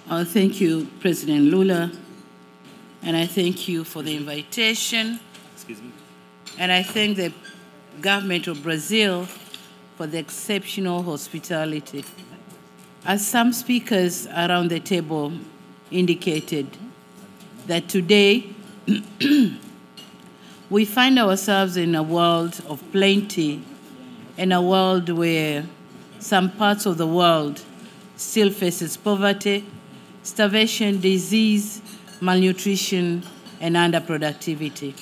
Thank you, President Lula, and I thank you for the invitation. Excuse me. And I thank the government of Brazil for the exceptional hospitality. As some speakers around the table indicated, that today we find ourselves in a world of plenty, in a world where some parts of the world still faces poverty, starvation, disease, malnutrition, and underproductivity.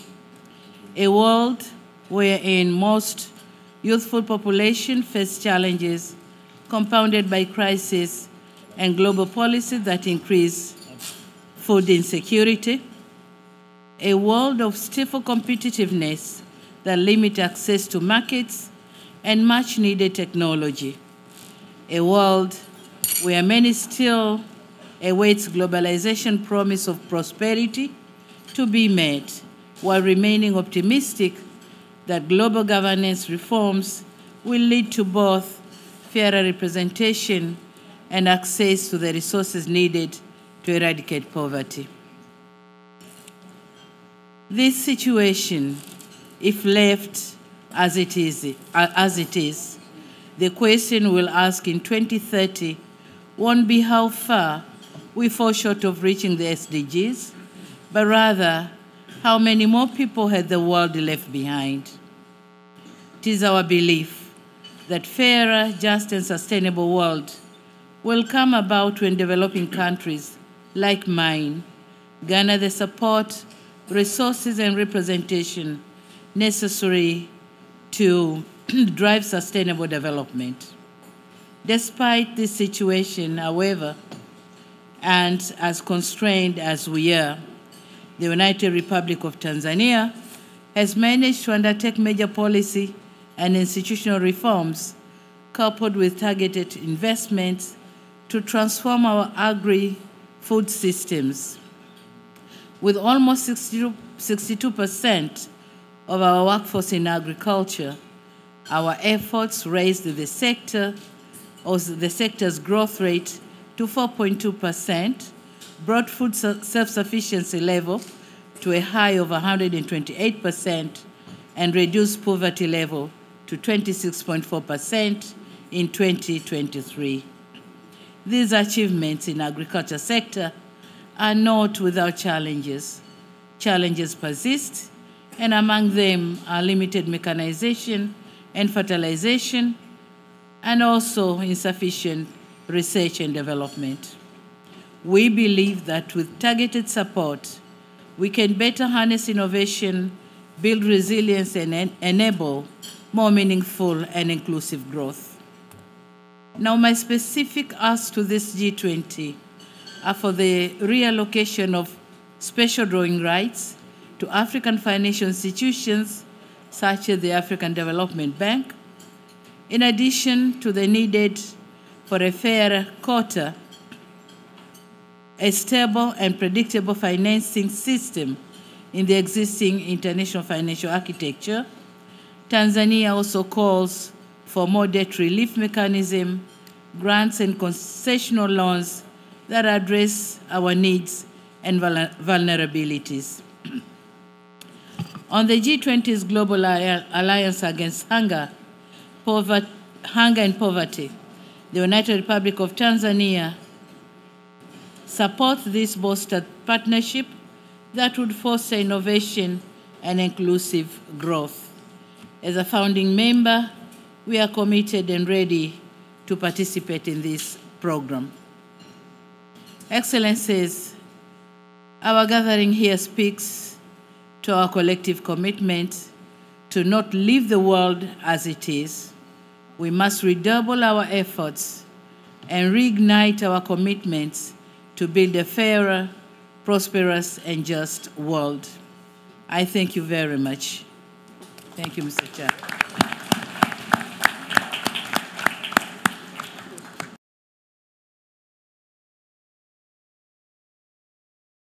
A world wherein most youthful population face challenges compounded by crisis and global policies that increase food insecurity. A world of stifle competitiveness that limit access to markets and much needed technology. A world where many still awaits globalization promise of prosperity to be met, while remaining optimistic that global governance reforms will lead to both fairer representation and access to the resources needed to eradicate poverty. This situation, if left as it is, the question we'll ask in 2030 won't be how far we fall short of reaching the SDGs, but rather how many more people had the world left behind. It is our belief that fairer, just, and sustainable world will come about when developing countries like mine garner the support, resources, and representation necessary to drive sustainable development. Despite this situation, however, and as constrained as we are, the United Republic of Tanzania has managed to undertake major policy and institutional reforms coupled with targeted investments to transform our agri-food systems. With almost 62% of our workforce in agriculture, our efforts raised the sector's growth rate to 4.2%, brought food self-sufficiency level to a high of 128%, and reduced poverty level to 26.4% in 2023. These achievements in agriculture sector are not without challenges. Challenges persist, and among them are limited mechanization and fertilization, and also insufficient research and development. We believe that with targeted support, we can better harness innovation, build resilience, and enable more meaningful and inclusive growth. Now, my specific asks to this G20 are for the reallocation of special drawing rights to African financial institutions such as the African Development Bank, in addition to the needed for a fair quota, a stable and predictable financing system in the existing international financial architecture. Tanzania also calls for more debt relief mechanism, grants and concessional loans that address our needs and vulnerabilities. On the G20's Global Alliance Against Hunger and Poverty, the United Republic of Tanzania supports this bolstered partnership that would foster innovation and inclusive growth. As a founding member, we are committed and ready to participate in this program. Excellencies, our gathering here speaks to our collective commitment to not leave the world as it is. We must redouble our efforts and reignite our commitments to build a fairer, prosperous, and just world. I thank you very much. Thank you, Mr. Chair.